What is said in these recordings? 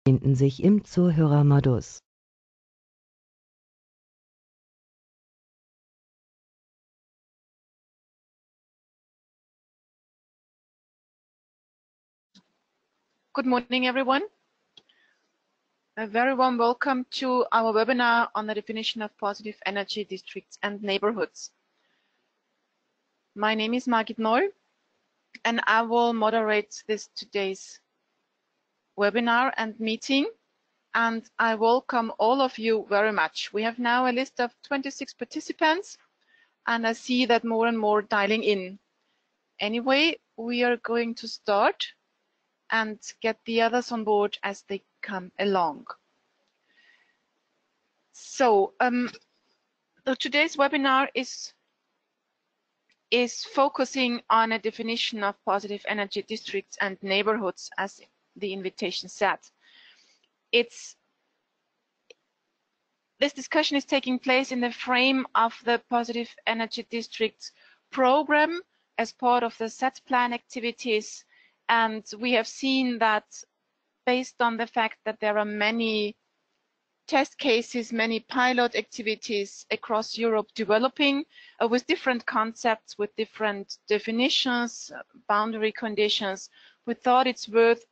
befinden sich im Zuhörermodus. Good morning, everyone. A very warm welcome to our webinar on the definition of positive energy districts and neighborhoods. My name is Margit Noll, and I will moderate today's webinar and meeting, and I welcome all of you very much. We have now a list of 26 participants, and I see that more and more dialing in. Anyway, we are going to start and get the others on board as they come along. So today's webinar is focusing on a definition of positive energy districts and neighborhoods, as the invitation said. This discussion is taking place in the frame of the Positive Energy Districts program as part of the set plan activities, and we have seen that based on the fact that there are many test cases, many pilot activities across Europe developing with different concepts, with different definitions, boundary conditions. We thought it's worth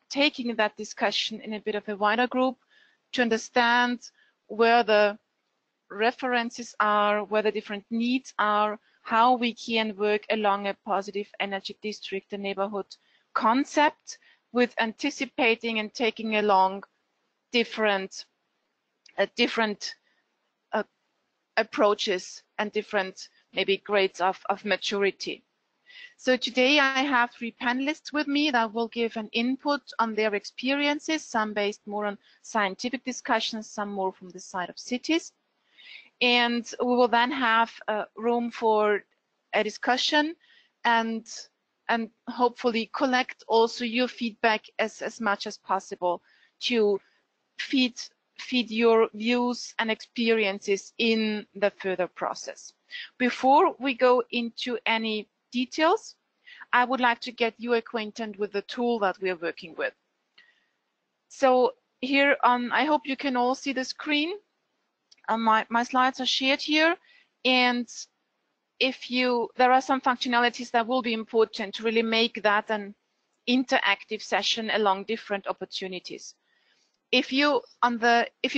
taking that discussion in a bit of a wider group to understand where the references are, where the different needs are, how we can work along a positive energy district and neighborhood concept with anticipating and taking along different approaches and different maybe grades of maturity. So today I have 3 panelists with me that will give an input on their experiences, some based more on scientific discussions, some more from the side of cities. And we will then have room for a discussion and hopefully collect also your feedback as much as possible to feed your views and experiences in the further process. Before we go into any details, I would like to get you acquainted with the tool that we are working with. So here I hope you can all see the screen. My slides are shared here, and there are some functionalities that will be important to really make that an interactive session along different opportunities. If you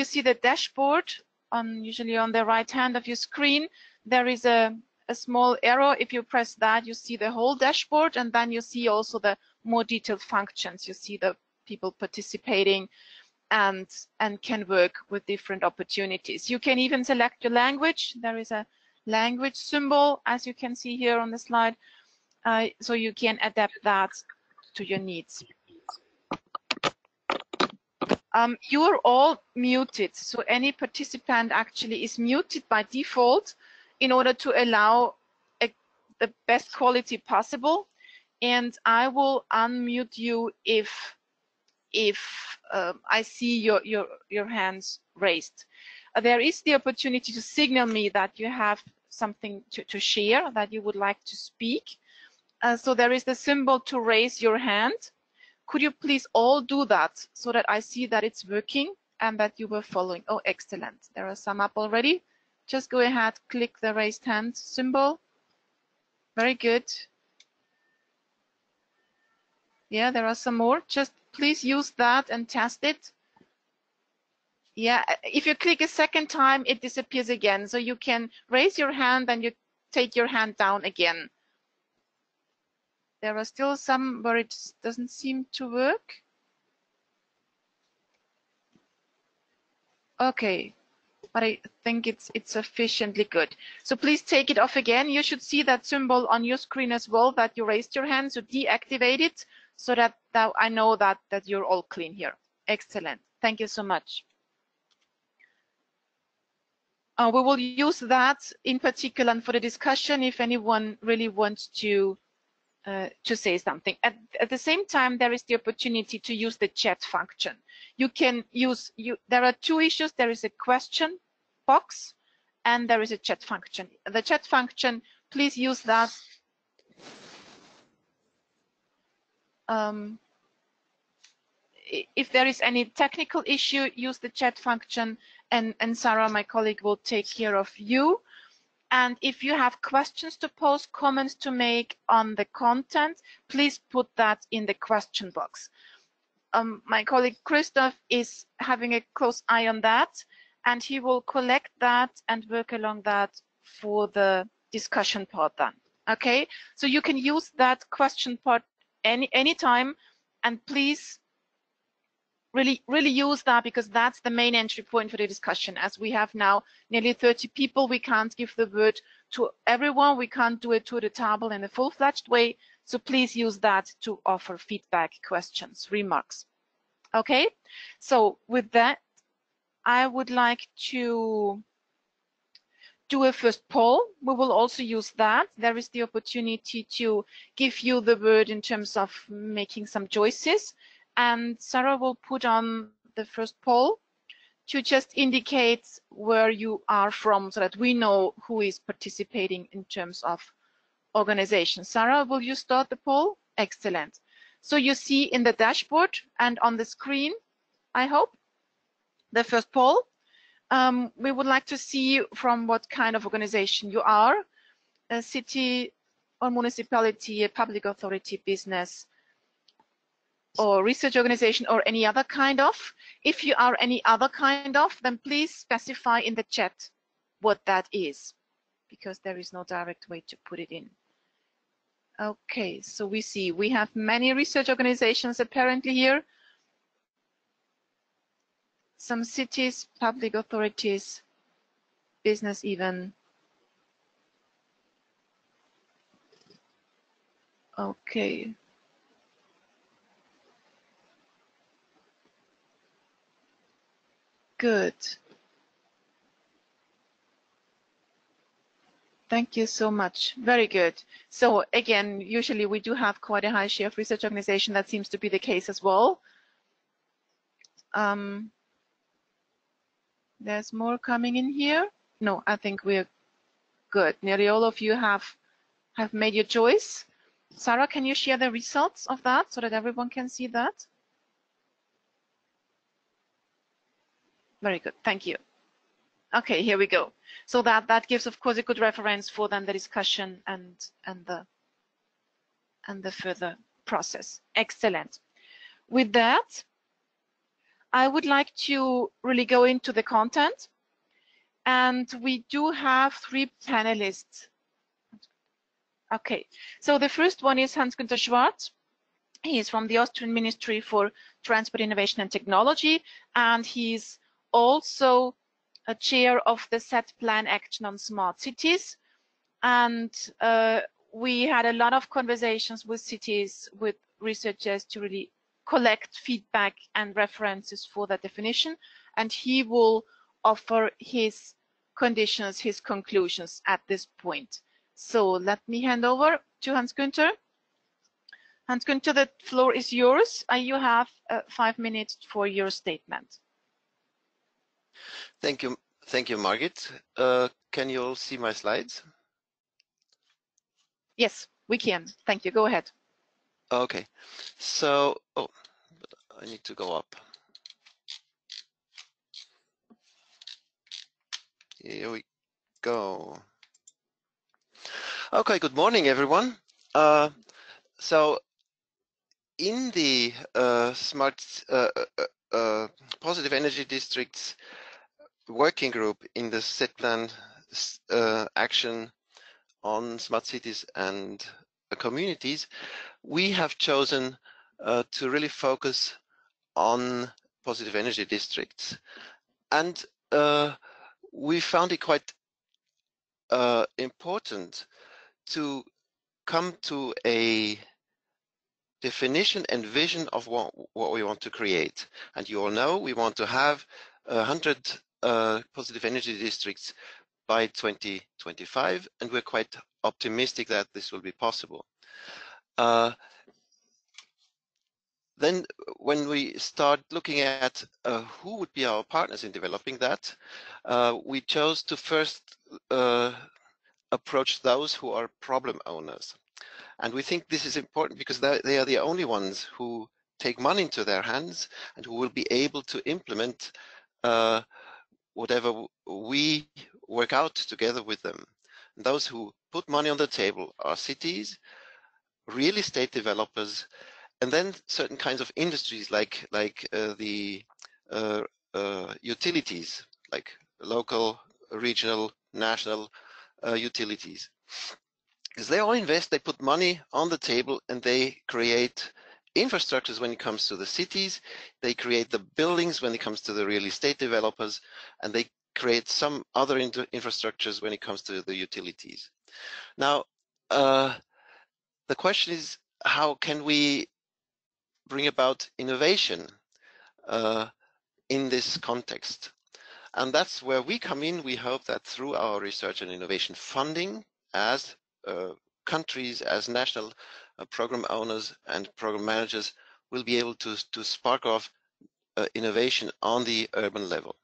see the dashboard usually on the right hand of your screen, there is a small arrow. If you press that, you see the whole dashboard, and then you see also the more detailed functions. You see the people participating and can work with different opportunities. You can even select your language. There is a language symbol, as you can see here on the slide, so you can adapt that to your needs. You are all muted, so any participant actually is muted by default in order to allow the best quality possible, and I will unmute you if I see your hands raised. There is the opportunity to signal me that you have something to share, that you would like to speak. So there is the symbol to raise your hand. Could you please all do that so that I see that it's working and that you were following? Oh, excellent. There are some up already. Just go ahead, click the raised hand symbol. Very good. Yeah, there are some more. Just please use that and test it. Yeah, if you click a second time, it disappears again. So you can raise your hand and you take your hand down again. There are still some where it doesn't seem to work. Okay, but I think it's sufficiently good. So please take it off again. You should see that symbol on your screen as well, that you raised your hand. So deactivate it so that I know that you're all clean here. Excellent. Thank you so much. We will use that in particular and for the discussion if anyone really wants to say something. At the same time, there is the opportunity to use the chat function. You can use, there are 2 issues. There is a question box and there is a chat function. The chat function, please use that. if there is any technical issue, use the chat function, and Sarah, my colleague, will take care of you. And if you have questions to pose, comments to make on the content, please put that in the question box. My colleague Christoph is having a close eye on that, and he will collect that and work along that for the discussion part then. Okay, so you can use that question part anytime, and please really use that, because that's the main entry point for the discussion. As we have now nearly 30 people, we can't give the word to everyone. We can't do it to the table in a full-fledged way. So please use that to offer feedback, questions, remarks. Okay, so with that, I would like to do a first poll. We will also use that. There is the opportunity to give you the word in terms of making some choices. And Sarah will put on the first poll to just indicate where you are from, so that we know who is participating in terms of organization. Sarah, will you start the poll? Excellent. So you see in the dashboard and on the screen, I hope, the first poll. We would like to see from what kind of organization you are: a city or municipality, a public authority, business, or research organization, or any other kind of. If you are any other kind of, then please specify in the chat what that is, because there is no direct way to put it in. Okay, so we see we have many research organizations apparently here. Some cities, public authorities, business even. Okay. Good. Thank you so much. Very good. So again, usually we do have quite a high share of research organization. That seems to be the case as well. There's more coming in here. No, I think we're good. Nearly all of you have made your choice. Sarah, can you share the results of that so that everyone can see that? Very good. Thank you. Okay, here we go. So that gives, of course, a good reference for then the discussion and the further process. Excellent. With that, I would like to really go into the content, and we do have 3 panelists. Okay, so the first one is Hans-Günther Schwarz. He is from the Austrian Ministry for Transport, Innovation and Technology, and he's also a chair of the set plan action on smart cities. And we had a lot of conversations with cities, with researchers, to really collect feedback and references for that definition. And he will offer his conditions, his conclusions at this point. So let me hand over to Hans-Günther. Hans-Günther, the floor is yours. You have 5 minutes for your statement. Thank you, Margit. Can you all see my slides? Yes, we can. Thank you. Go ahead. Okay. So, I need to go up. Here we go. Okay. Good morning, everyone. So, in the positive energy districts working group in the set plan action on smart cities and communities, we have chosen to really focus on positive energy districts, and we found it quite important to come to a definition and vision of what we want to create. And you all know we want to have 100 positive energy districts by 2025, and we're quite optimistic that this will be possible. Then when we start looking at who would be our partners in developing that, we chose to first approach those who are problem owners. And we think this is important because they are the only ones who take money into their hands and who will be able to implement whatever we work out together with them. And those who put money on the table are cities, real estate developers, and then certain kinds of industries like the utilities, like local, regional, national utilities. Because they all invest, they put money on the table, and they create infrastructures when it comes to the cities, they create the buildings when it comes to the real estate developers, and they create some other infrastructures when it comes to the utilities. Now, the question is, how can we bring about innovation in this context? And that's where we come in. We hope that through our research and innovation funding, as countries, as national program owners and program managers, will be able to spark off innovation on the urban level.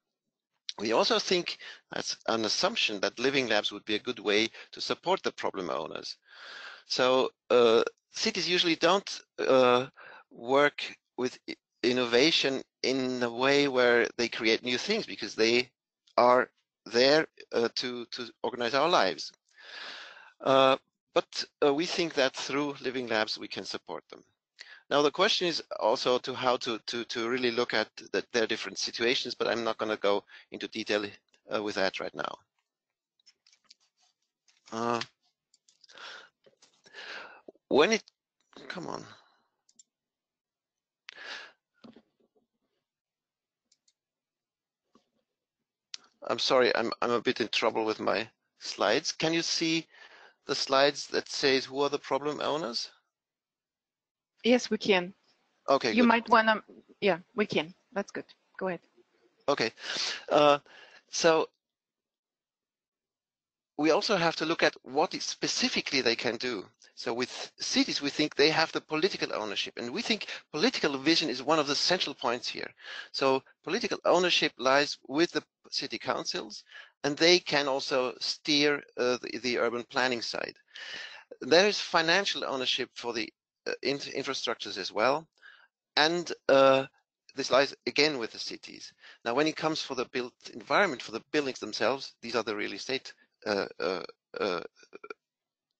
We also think that's an assumption that living labs would be a good way to support the problem owners. So cities usually don't work with innovation in a way where they create new things, because they are there to organize our lives. But we think that through living labs we can support them. Now the question is also to how to really look at their different situations, but I'm not going to go into detail with that right now. Come on. I'm sorry, I'm a bit in trouble with my slides. Can you see the slides that says who are the problem owners? Yes, we can. Okay, you good. might want to, yeah, we can. That's good. Go ahead. Okay, so we also have to look at what specifically they can do. So with cities, we think they have the political ownership, and we think political vision is one of the central points here. So political ownership lies with the city councils, and they can also steer the urban planning side. There is financial ownership for the infrastructures as well, and this lies again with the cities. Now, when it comes for the built environment, for the buildings themselves, these are the real estate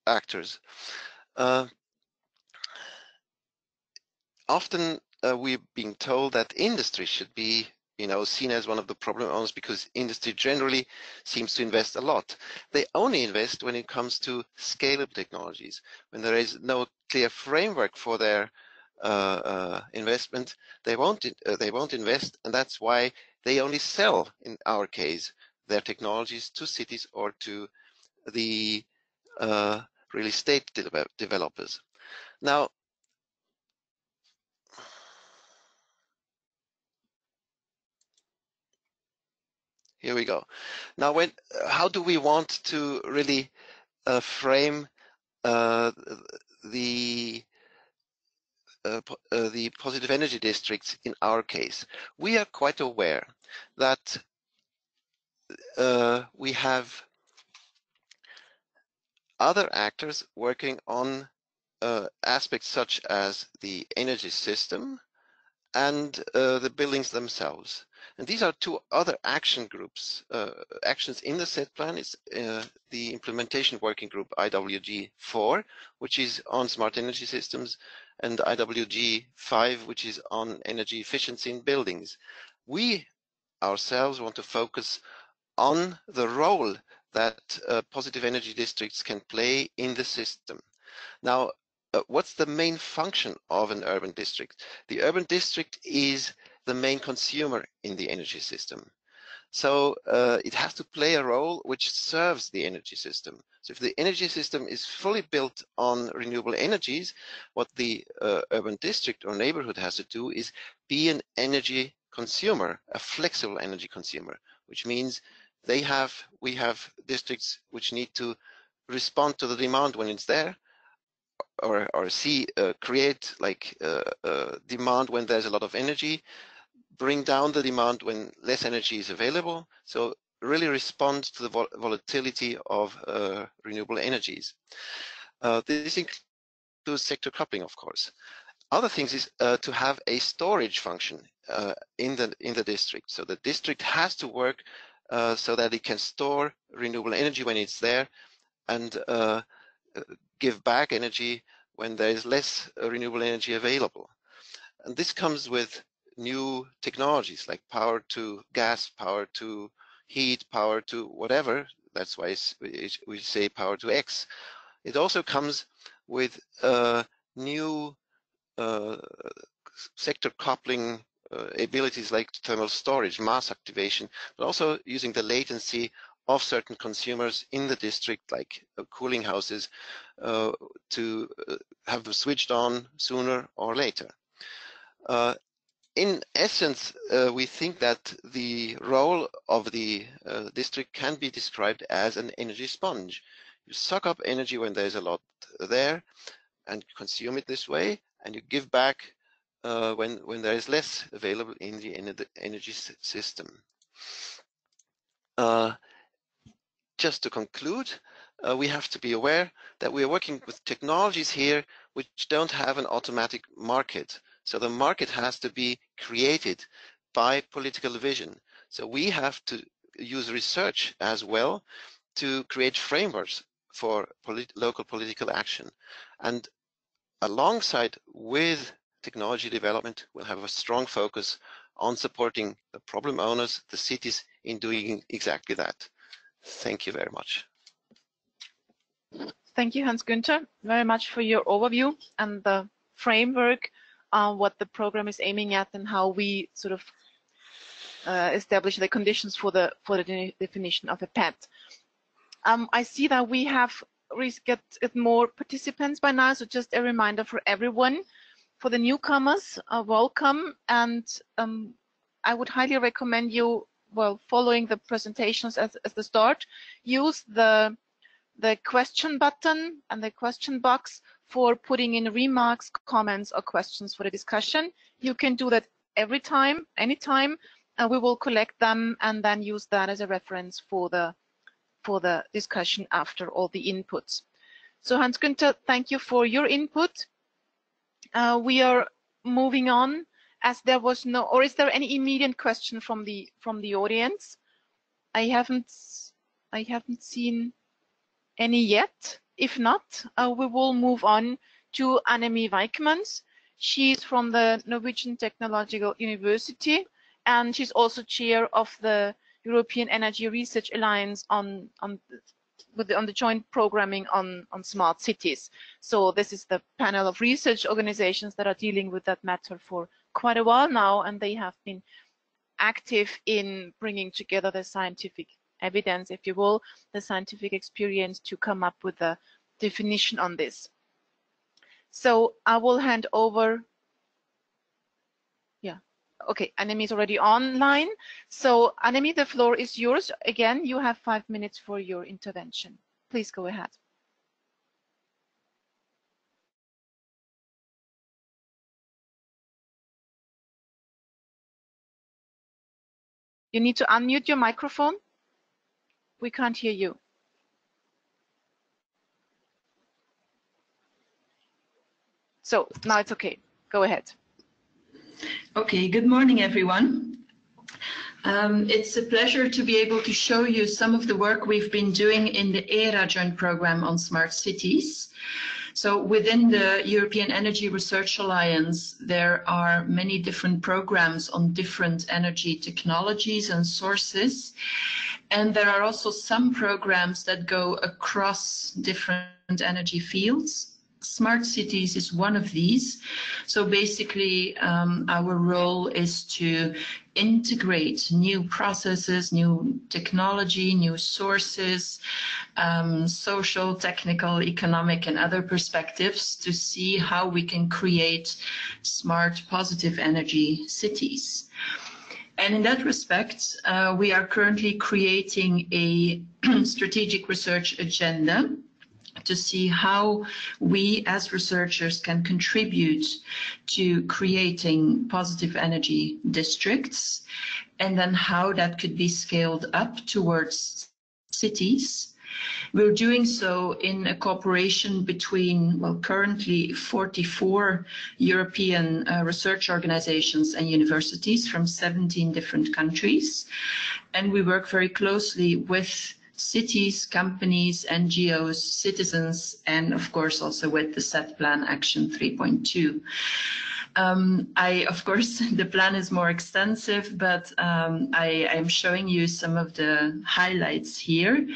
actors. Often we're being told that industry should be, seen as one of the problem owners, because industry generally seems to invest a lot. They only invest when it comes to scalable technologies. When there is no clear framework for their investment, they won't invest, and that's why they only sell, in our case, their technologies to cities or to the real estate developers. Now, here we go. Now, how do we want to really frame the positive energy districts in our case? We are quite aware that we have other actors working on aspects such as the energy system and the buildings themselves. And these are two other action groups, actions in the set plan. Is the implementation working group IWG4, which is on smart energy systems, and IWG5, which is on energy efficiency in buildings. We ourselves want to focus on the role that positive energy districts can play in the system. Now, what's the main function of an urban district? The urban district is the main consumer in the energy system. So it has to play a role which serves the energy system. So if the energy system is fully built on renewable energies, what the urban district or neighborhood has to do is be an energy consumer, a flexible energy consumer, which means we have districts which need to respond to the demand when it's there, or create demand when there's a lot of energy, bring down the demand when less energy is available. So really respond to the volatility of renewable energies. This includes sector coupling, of course. other things is to have a storage function in the district. So the district has to work so that it can store renewable energy when it's there, and give back energy when there is less renewable energy available. And this comes with new technologies like power to gas, power to heat, power to whatever. That's why we say power to X. It also comes with new sector coupling abilities like thermal storage, mass activation, but also using the latency of certain consumers in the district, like cooling houses, to have them switched on sooner or later. In essence, we think that the role of the district can be described as an energy sponge. You suck up energy when there's a lot there and consume it this way, and you give back when there is less available in the energy system. Just to conclude, we have to be aware that we are working with technologies here which don't have an automatic market. So the market has to be created by political vision. So we have to use research as well to create frameworks for local political action. And alongside with technology development, we'll have a strong focus on supporting the problem owners, the cities, in doing exactly that. Thank you very much. Thank you, Hans-Günther, very much for your overview and the framework, what the program is aiming at, and how we sort of establish the conditions for the definition of a PET. I see that we have get more participants by now, so just a reminder for everyone. For the newcomers, welcome, and I would highly recommend you, well, following the presentations as the start, use the question button and the question box for putting in remarks, comments, or questions for the discussion. You can do that every time, anytime, and we will collect them and then use that as a reference for the discussion after all the inputs. So Hans-Günther, thank you for your input. We are moving on, as there was no, or is there any immediate question from the audience? I haven't seen any yet. If not, we will move on to Annemie Wijkmans. She's from the Norwegian Technological University, and she's also chair of the European Energy Research Alliance on the joint programming on smart cities. So this is the panel of research organizations that are dealing with that matter for quite a while now, and they have been active in bringing together the scientific evidence, if you will, the scientific experience to come up with a definition on this. So I will hand over. Yeah, okay, Annemie is already online. So Annemie, the floor is yours. Again, you have 5 minutes for your intervention. Please go ahead. You need to unmute your microphone. We can't hear you. So now it's okay. Go ahead. Okay, good morning, everyone. It's a pleasure to be able to show you some of the work we've been doing in the ERA joint program on smart cities. So within the European Energy Research Alliance, there are many different programs on different energy technologies and sources. And there are also some programs that go across different energy fields. Smart cities is one of these. So basically, our role is to integrate new processes, new technology, new sources, social, technical, economic, and other perspectives to see how we can create smart, positive energy cities. And in that respect, we are currently creating a strategic research agenda to see how we as researchers can contribute to creating positive energy districts, and then how that could be scaled up towards cities, We're doing so in a cooperation between, well, currently 44 European research organizations and universities from 17 different countries. And we work very closely with cities, companies, NGOs, citizens, and of course also with the Set Plan Action 3.2. Of course, the plan is more extensive, but I am showing you some of the highlights here.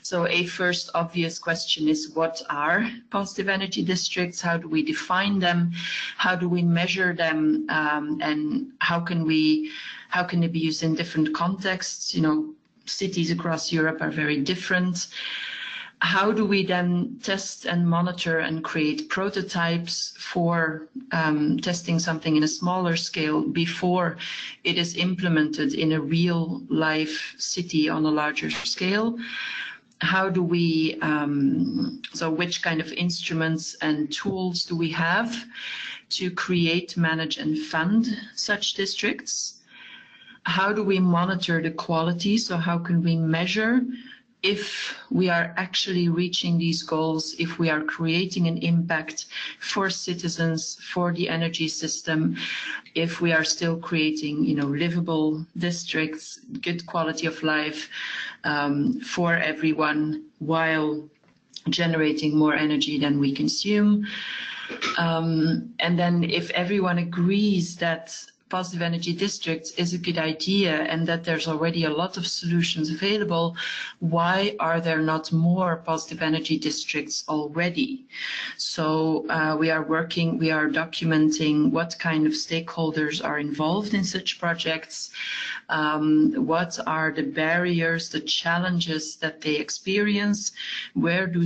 So a first obvious question is, what are positive energy districts? How do we define them? How do we measure them? And how can they be used in different contexts? You know, cities across Europe are very different. How do we then test and monitor and create prototypes for testing something in a smaller scale before it is implemented in a real life city on a larger scale? How do we, so which kind of instruments and tools do we have to create, manage and fund such districts? How do we monitor the quality? So how can we measure if we are actually reaching these goals, if we are creating an impact for citizens, for the energy system, if we are still creating, you know, livable districts, good quality of life for everyone while generating more energy than we consume. And then if everyone agrees that positive energy districts is a good idea and that there's already a lot of solutions available, why are there not more positive energy districts already? So we are documenting what kind of stakeholders are involved in such projects, what are the barriers, the challenges that they experience, where do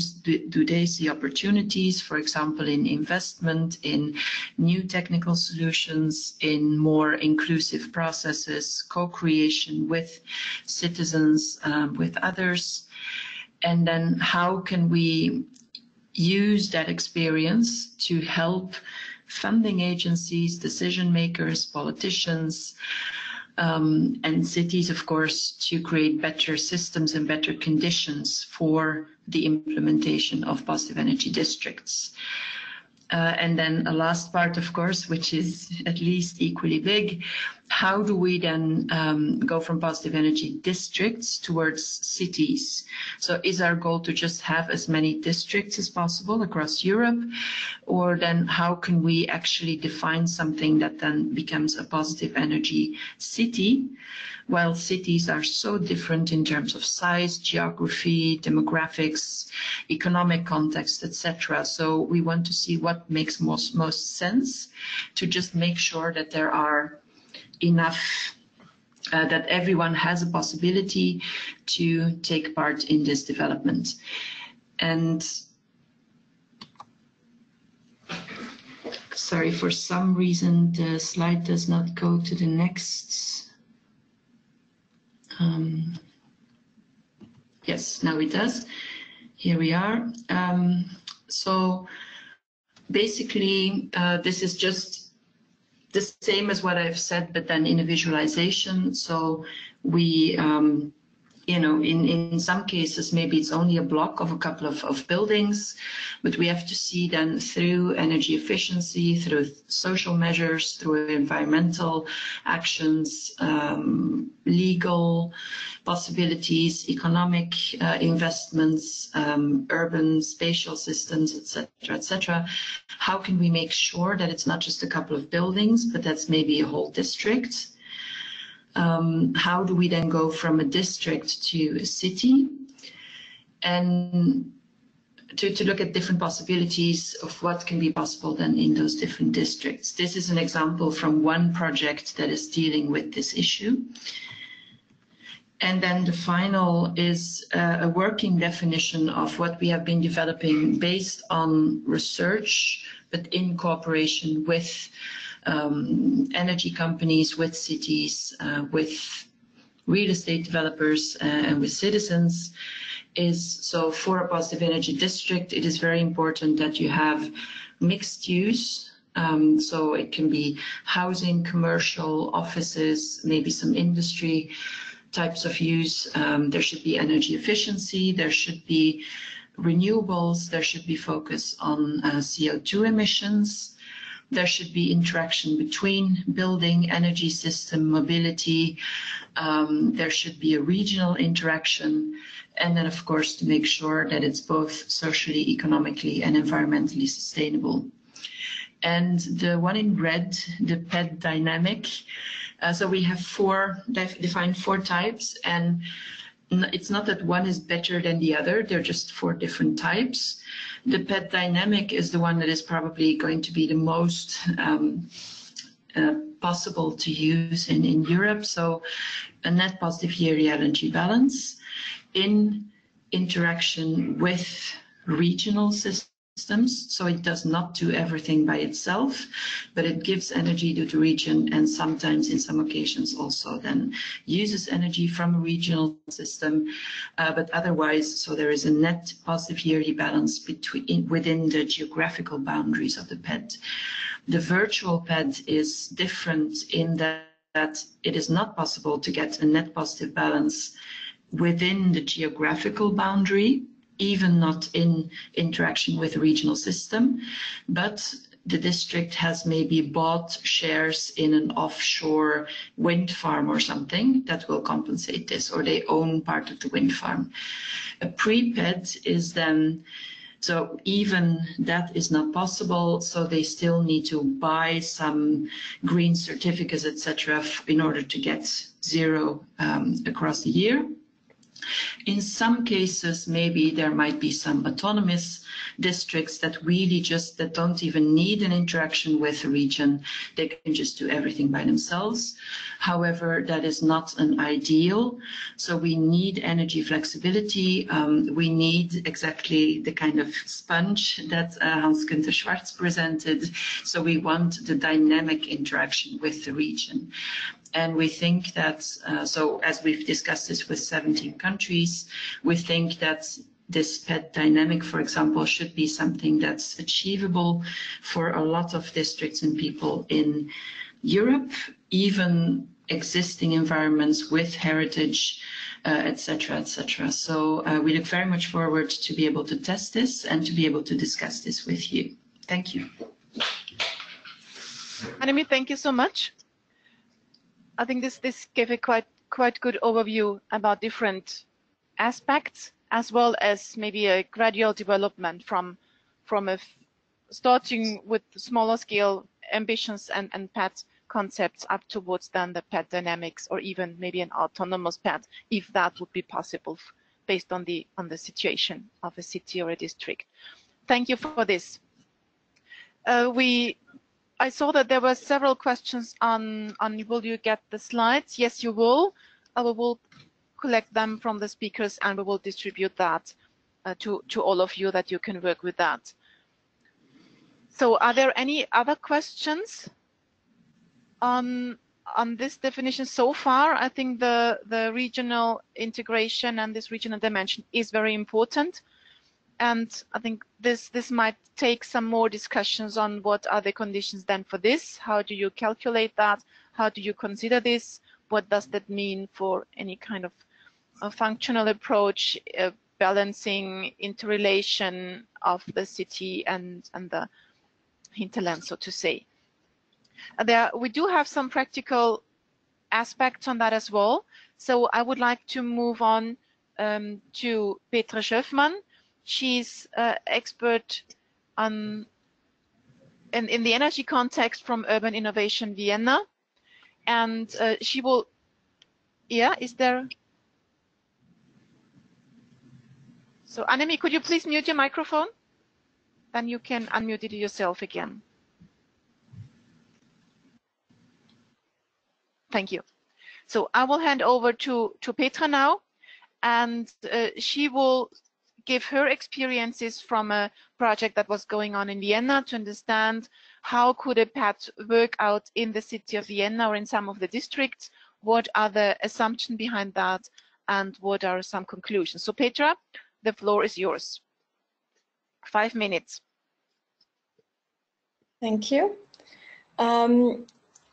they see opportunities, for example, in investment, in new technical solutions, in more inclusive processes, co-creation with citizens, with others, and then how can we use that experience to help funding agencies, decision makers, politicians, and cities, of course, to create better systems and better conditions for the implementation of positive energy districts. And then a last part, of course, which is at least equally big, how do we then go from positive energy districts towards cities? So is our goal to just have as many districts as possible across Europe? Or then how can we actually define something that then becomes a positive energy city? While cities are so different in terms of size, geography, demographics, economic context, etc. So we want to see what makes most sense to just make sure that there are enough, that everyone has a possibility to take part in this development. And sorry, for some reason the slide does not go to the next. Yes, now it does. Here we are. So basically, this is just the same as what I've said, but then in a visualization. So we, you know, in some cases, maybe it's only a block of a couple of buildings, but we have to see then through energy efficiency, through social measures, through environmental actions, legal possibilities, economic investments, urban spatial systems, etc. How can we make sure that it's not just a couple of buildings, but that's maybe a whole district? How do we then go from a district to a city? And to look at different possibilities of what can be possible then in those different districts. This is an example from one project that is dealing with this issue. And then the final is a working definition of what we have been developing based on research, but in cooperation with energy companies, with cities, with real estate developers, and with citizens. Is so for a positive energy district, it is very important that you have mixed use. So it can be housing, commercial, offices, maybe some industry, types of use. There should be energy efficiency, there should be renewables, there should be focus on CO2 emissions, there should be interaction between building, energy system, mobility, there should be a regional interaction, and then of course to make sure that it's both socially, economically and environmentally sustainable. And the one in red, the PED dynamic, so we have defined four types, and it's not that one is better than the other, they're just four different types. The PED dynamic is the one that is probably going to be the most possible to use in Europe. So a net positive year energy balance in interaction with regional systems. So it does not do everything by itself, but it gives energy to the region, and sometimes in some occasions also then uses energy from a regional system, but otherwise, so there is a net positive yearly balance within the geographical boundaries of the PED. The virtual PED is different in that it is not possible to get a net positive balance within the geographical boundary, even not in interaction with a regional system, but the district has maybe bought shares in an offshore wind farm or something that will compensate this, or they own part of the wind farm. A pre-PED is then, so even that is not possible, so they still need to buy some green certificates, etc., in order to get zero across the year. In some cases, maybe there might be some autonomous districts that really that don't even need an interaction with the region. They can just do everything by themselves. However, that is not an ideal. So we need energy flexibility. We need exactly the kind of sponge that Hans-Günther Schwarz presented. So we want the dynamic interaction with the region. And we think that, so as we've discussed this with 17 countries, we think that this PED dynamic, for example, should be something that's achievable for a lot of districts and people in Europe, even existing environments with heritage, etc., etc. So we look very much forward to be able to test this and to be able to discuss this with you. Thank you. Annemie, thank you so much. I think this gave a quite good overview about different aspects, as well as maybe a gradual development from starting with smaller scale ambitions and PED concepts up towards then the PED dynamics, or even maybe an autonomous PED, if that would be possible based on the situation of a city or a district. Thank you for this. I saw that there were several questions on will you get the slides? Yes, you will. We will collect them from the speakers and we will distribute that to all of you, that you can work with that. So are there any other questions on this definition so far? I think the regional integration and this regional dimension is very important. And I think this might take some more discussions on what are the conditions then for this. How do you calculate that? How do you consider this? What does that mean for any kind of a functional approach, balancing interrelation of the city and the hinterland, so to say. We do have some practical aspects on that as well. So I would like to move on to Petra Schöffmann. She's expert in the energy context from Urban Innovation Vienna, and she will. Yeah, is there? So Annemie, could you please mute your microphone? Then you can unmute it yourself again. Thank you. So I will hand over to Petra now, and she will give her experiences from a project that was going on in Vienna to understand how could a PED work out in the city of Vienna or in some of the districts, what are the assumptions behind that, and what are some conclusions. So Petra, the floor is yours. 5 minutes. Thank you.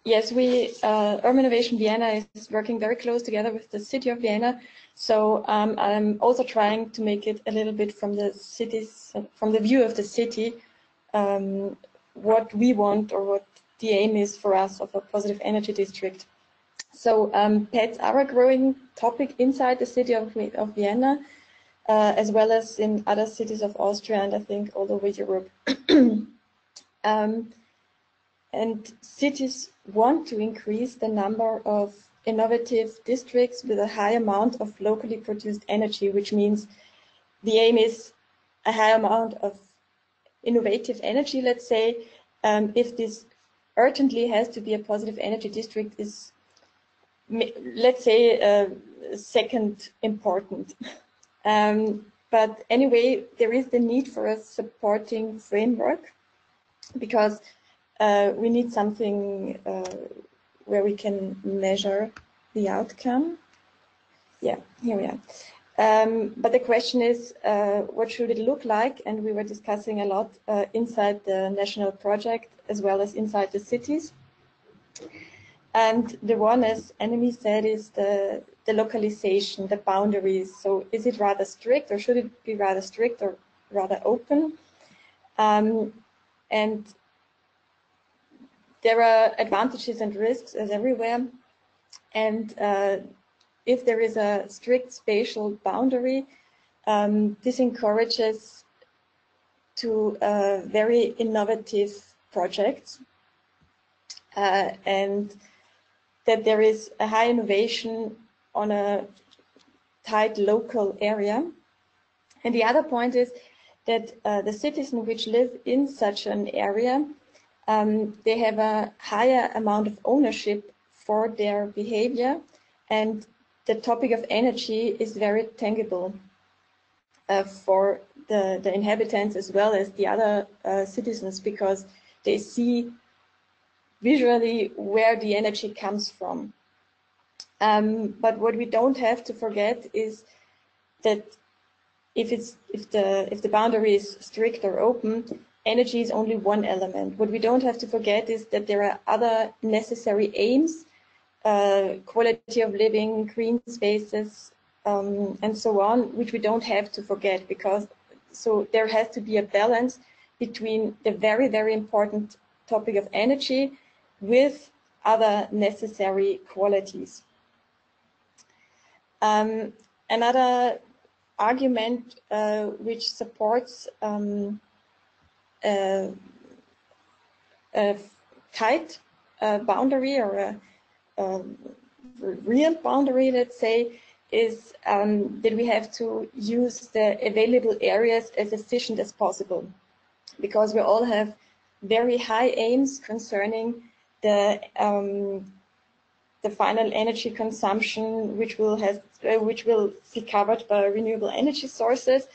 yes, we Urban Innovation Vienna is working very close together with the city of Vienna. So I'm also trying to make it a little bit from the cities, from the view of the city, what we want or what the aim is for us of a positive energy district. So pets are a growing topic inside the city of Vienna, as well as in other cities of Austria and I think all over Europe. And cities want to increase the number of innovative districts with a high amount of locally produced energy, which means the aim is a high amount of innovative energy, let's say. If this urgently has to be a positive energy district is, let's say, second important. But anyway, there is the need for a supporting framework because we need something where we can measure the outcome. Yeah, here we are. But the question is, what should it look like? And we were discussing a lot inside the national project as well as inside the cities. And the one, as Annemie said, is the localization, the boundaries. So is it rather strict or should it be rather strict or rather open? And there are advantages and risks as everywhere. And if there is a strict spatial boundary, this encourages to very innovative projects and that there is a high innovation on a tight local area. And the other point is that the citizens which live in such an area, they have a higher amount of ownership for their behavior, and the topic of energy is very tangible for the inhabitants as well as the other citizens, because they see visually where the energy comes from. But what we don't have to forget is that if the boundary is strict or open, energy is only one element. What we don't have to forget is that there are other necessary aims, quality of living, green spaces, and so on, which we don't have to forget, because so there has to be a balance between the very, very important topic of energy with other necessary qualities. Another argument which supports a tight boundary or a real boundary, let's say, is that we have to use the available areas as efficient as possible, because we all have very high aims concerning the final energy consumption, which will be covered by renewable energy sources.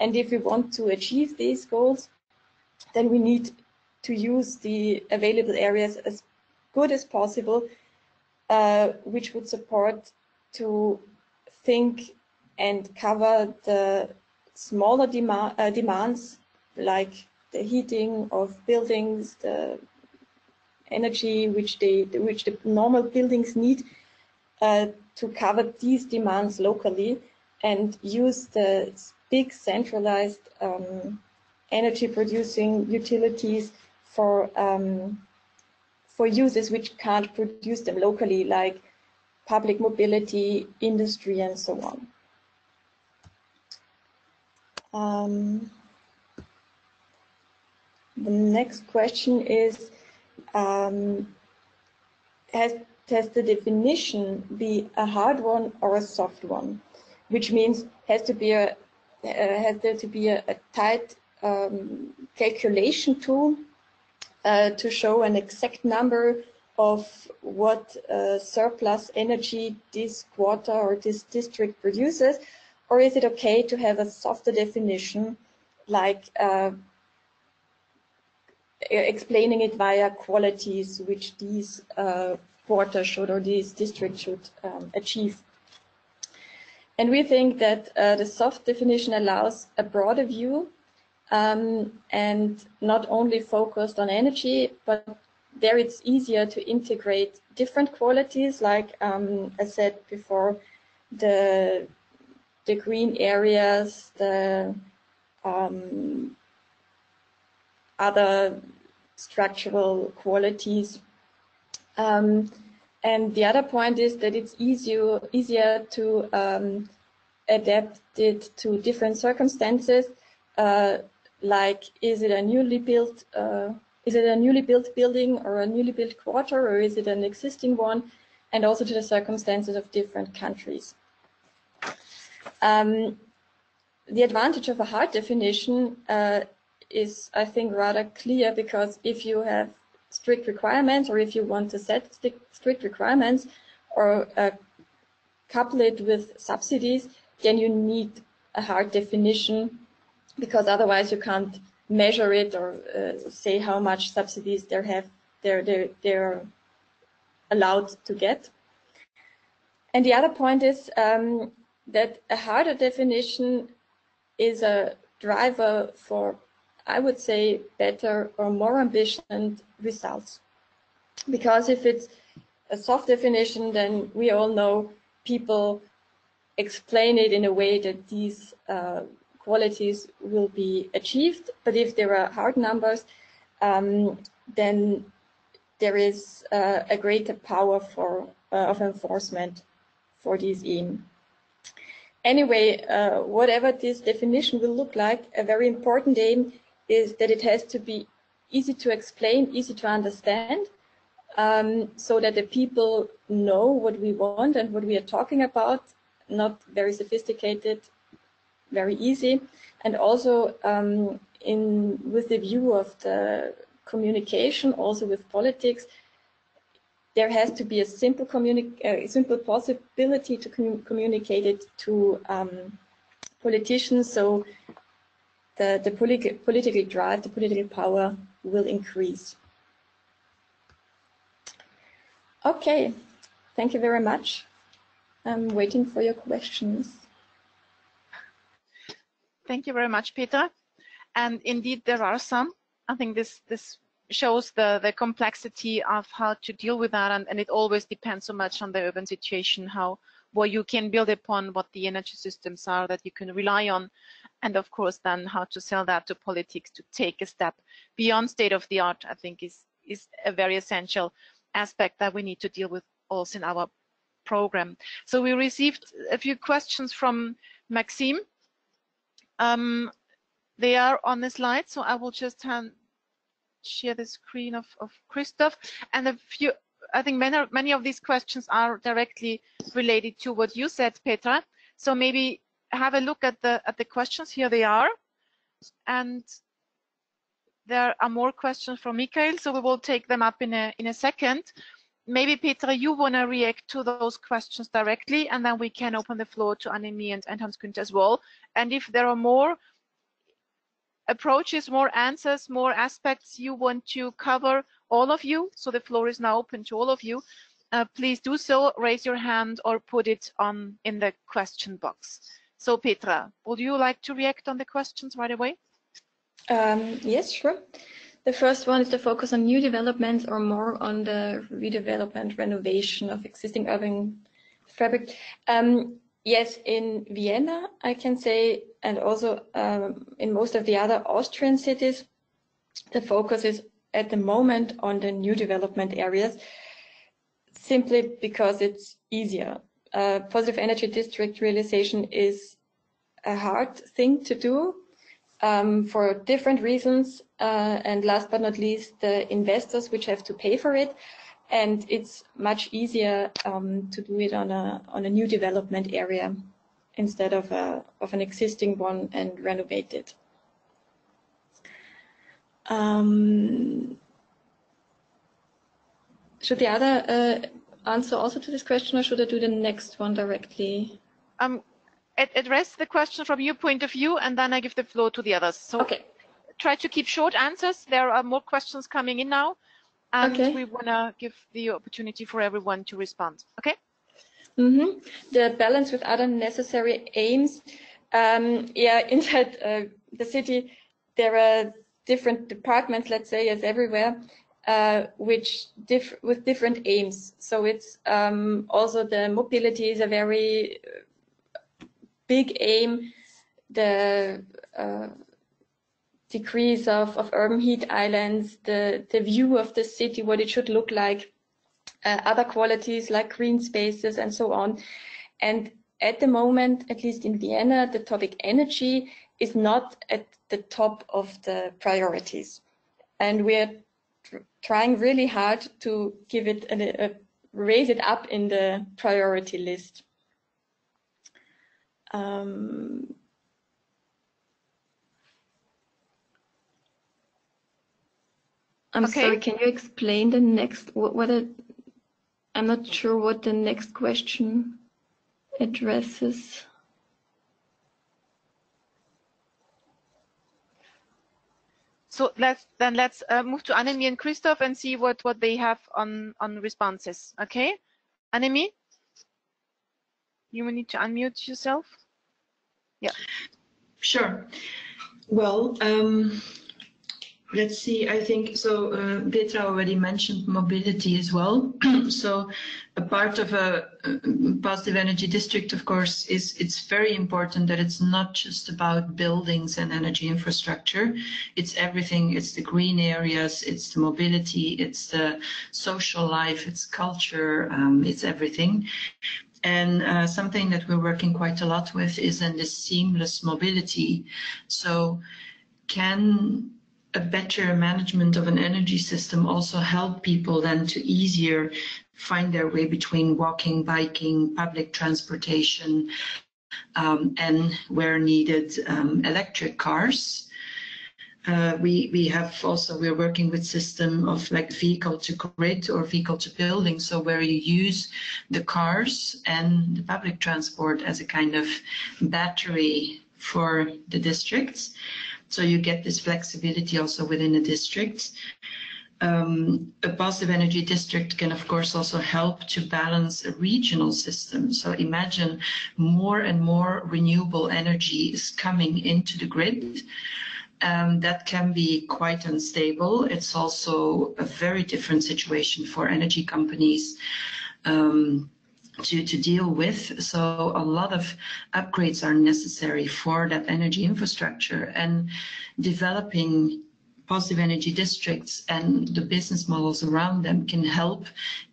And if we want to achieve these goals, then we need to use the available areas as good as possible, which would support to think and cover the smaller demands, like the heating of buildings, the energy which the normal buildings need, to cover these demands locally, and use the big centralized energy producing utilities for uses which can't produce them locally, like public mobility, industry, and so on. The next question is, has the definition be a hard one or a soft one? Which means has there to be a tight calculation tool to show an exact number of what surplus energy this quarter or this district produces, or is it okay to have a softer definition, like explaining it via qualities which these quarter should, or these districts should achieve? And we think that the soft definition allows a broader view and not only focused on energy, but there it's easier to integrate different qualities, like I said before, the green areas, the other structural qualities. And the other point is that it's easier to adapt it to different circumstances, like is it a newly built building or a newly built quarter, or is it an existing one, and also to the circumstances of different countries. The advantage of a hard definition is, I think, rather clear, because if you have strict requirements, or if you want to set strict requirements or couple it with subsidies, then you need a hard definition, because otherwise you can't measure it or say how much subsidies they're allowed to get. And the other point is that a harder definition is a driver for, I would say, better or more ambitious results. Because if it's a soft definition, then we all know people explain it in a way that these qualities will be achieved. But if there are hard numbers, then there is a greater power of enforcement for this aim. Anyway, whatever this definition will look like, a very important aim is that it has to be easy to explain, easy to understand, so that the people know what we want and what we are talking about, not very sophisticated, very easy, and also with the view of the communication, also with politics, there has to be a simple possibility to communicate it to politicians, so the political drive, the political power will increase. Okay, thank you very much. I'm waiting for your questions. Thank you very much, Petra. And indeed, there are some. I think this shows the complexity of how to deal with that, and it always depends so much on the urban situation, what you can build upon, what the energy systems are that you can rely on, and of course then how to sell that to politics to take a step beyond state of the art. I think is a very essential aspect that we need to deal with also in our program. So we received a few questions from Maxime. They are on the slide, so I will just share the screen of Christoph, and a few. I think many of these questions are directly related to what you said, Petra. So maybe have a look at the questions. Here they are, and there are more questions from Michael. So we will take them up in a second. Maybe Petra, you want to react to those questions directly, and then we can open the floor to Annemie and Hans-Günther as well. And if there are more approaches, more answers, more aspects you want to cover, all of you, so the floor is now open to all of you, please do so, raise your hand or put it in the question box. So Petra, would you like to react on the questions right away? Yes, sure. The first one is the focus on new developments or more on the redevelopment, renovation of existing urban fabric. Yes, in Vienna, I can say, and also in most of the other Austrian cities, the focus is at the moment on the new development areas, simply because it's easier. Positive energy district realization is a hard thing to do for different reasons, and last but not least, the investors which have to pay for it. And it's much easier to do it on a new development area instead of an existing one and renovate it. Should the other answer also to this question, or should I do the next one directly? Address the question from your point of view, and then I give the floor to the others. So okay. Try to keep short answers. There are more questions coming in now. And okay, we want to give the opportunity for everyone to respond. Okay? Mm-hmm. The balance with other necessary aims. Yeah, inside the city, there are different departments, let's say, as everywhere. with different aims. So it's also the mobility is a very big aim. The decrease of urban heat islands, the view of the city, what it should look like, other qualities like green spaces and so on. And at the moment, at least in Vienna, the topic energy is not at the top of the priorities. And we're trying really hard to give it raise it up in the priority list. I'm sorry, can you explain the next, I'm not sure what the next question addresses. So let's move to Annemie and Christoph and see what they have on responses. Okay, Annemie, you will need to unmute yourself. Yeah. Sure. Well, let's see. I think so. Petra already mentioned mobility as well. So a part of a positive energy district, of course, is it's very important that it's not just about buildings and energy infrastructure. It's everything. It's the green areas. It's the mobility. It's the social life. It's culture. It's everything. And something that we're working quite a lot with is in this seamless mobility. So can a better management of an energy system also help people then to easier find their way between walking, biking, public transportation, and where needed, electric cars? We're working with system of like vehicle to grid or vehicle to building, so where you use the cars and the public transport as a kind of battery for the districts. So you get this flexibility also within the district. A positive energy district can, of course, also help to balance a regional system. So imagine more and more renewable energy is coming into the grid. That can be quite unstable. It's also a very different situation for energy companies to deal with. So a lot of upgrades are necessary for that energy infrastructure, and developing positive energy districts and the business models around them can help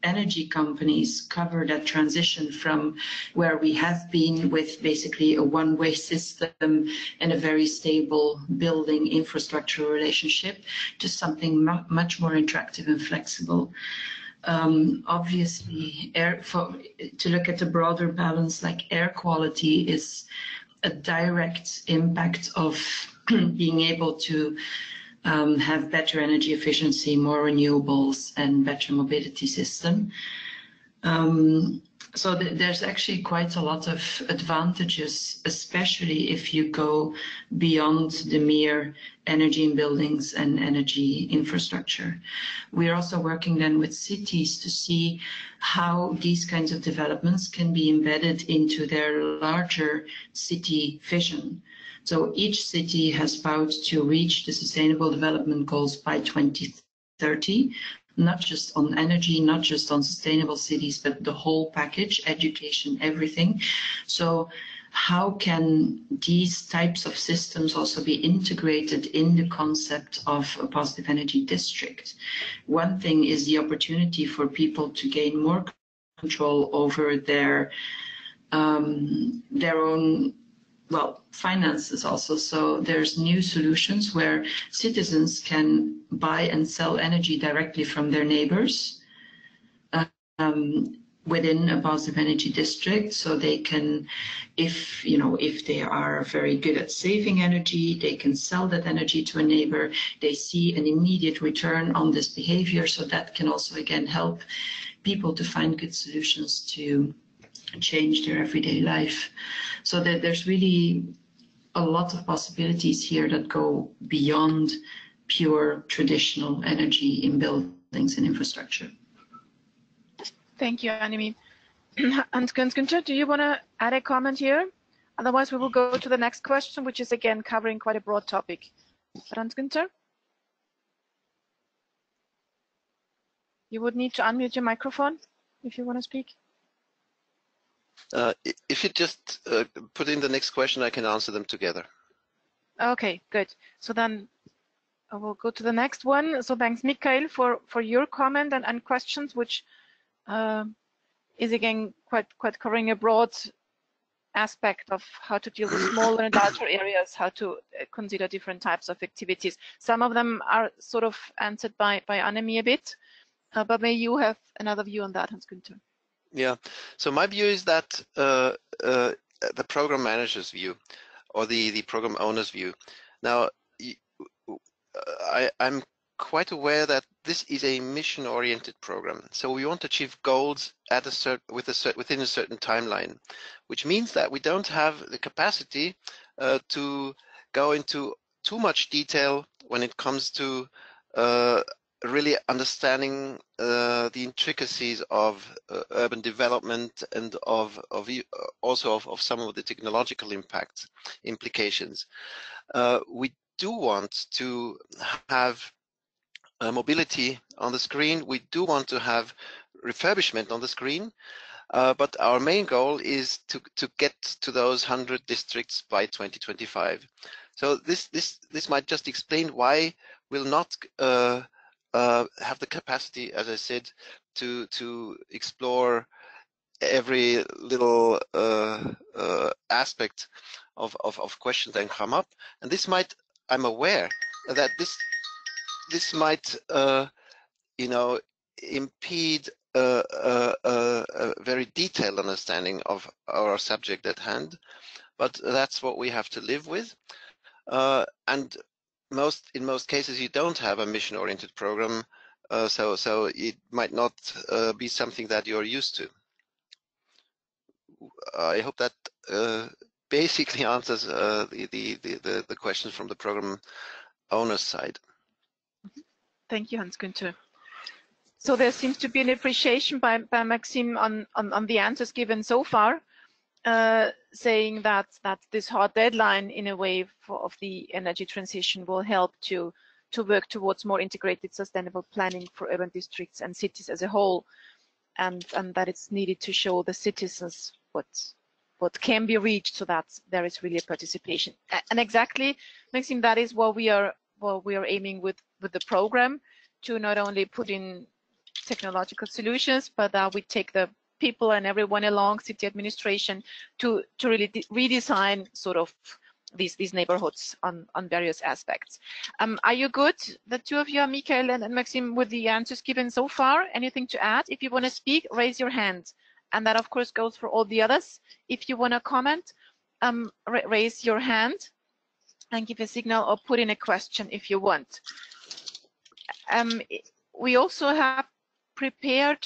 energy companies cover that transition from where we have been with basically a one-way system and a very stable building infrastructure relationship to something much more attractive and flexible. Obviously, to look at the broader balance, like air quality is a direct impact of being able to have better energy efficiency, more renewables, and better mobility system. So there's actually quite a lot of advantages, especially if you go beyond the mere energy in buildings and energy infrastructure. We're also working then with cities to see how these kinds of developments can be embedded into their larger city vision. So each city has vowed to reach the Sustainable Development Goals by 2030, not just on energy, not just on sustainable cities, but the whole package, education, everything. So how can these types of systems also be integrated in the concept of a positive energy district? One thing is the opportunity for people to gain more control over their own finances also. So there's new solutions where citizens can buy and sell energy directly from their neighbors within a positive energy district. So they can, if they are very good at saving energy, they can sell that energy to a neighbor. They see an immediate return on this behavior. So that can also, again, help people to find good solutions to change their everyday life. So that there's really a lot of possibilities here that go beyond pure traditional energy in buildings and infrastructure. Thank you, Annemie. And Günther, do you want to add a comment here? Otherwise, we will go to the next question, which is again covering quite a broad topic. Günther? You would need to unmute your microphone if you want to speak. If you just put in the next question, I can answer them together. Okay, good. So then I will go to the next one. So thanks, Michael, for your comment and questions, which is again quite covering a broad aspect of how to deal with smaller and larger areas, how to consider different types of activities. Some of them are sort of answered by Annemie a bit, but may you have another view on that, Hans-Günther? Yeah. So my view is that the program manager's view, or the program owner's view. Now, I'm quite aware that this is a mission-oriented program. So we want to achieve goals at within a certain timeline, which means that we don't have the capacity to go into too much detail when it comes to really understanding the intricacies of urban development and also of some of the technological implications. We do want to have mobility on the screen. We do want to have refurbishment on the screen, but our main goal is to get to those 100 districts by 2025. So this might just explain why we'll not have the capacity, as I said, to explore every little aspect of questions that come up. And this might, I'm aware that this might impede a very detailed understanding of our subject at hand, but that's what we have to live with. And in most cases, you don't have a mission-oriented program, so it might not be something that you're used to. I hope that basically answers the questions from the program owner's side. Thank you, Hans-Günther. So there seems to be an appreciation by Maxime on the answers given so far, saying that this hard deadline in a way of the energy transition will help to work towards more integrated sustainable planning for urban districts and cities as a whole, and that it's needed to show the citizens what can be reached so that there is really a participation. And exactly, Maxime, that is what we are aiming with the program, to not only put in technological solutions, but that we take the people and everyone along, city administration, to really redesign sort of these neighborhoods on various aspects. Are you good, the two of you, Michael and Maxime, with the answers given so far? Anything to add? If you want to speak, raise your hand. And that, of course, goes for all the others. If you want to comment, raise your hand and give a signal, or put in a question if you want. We also have prepared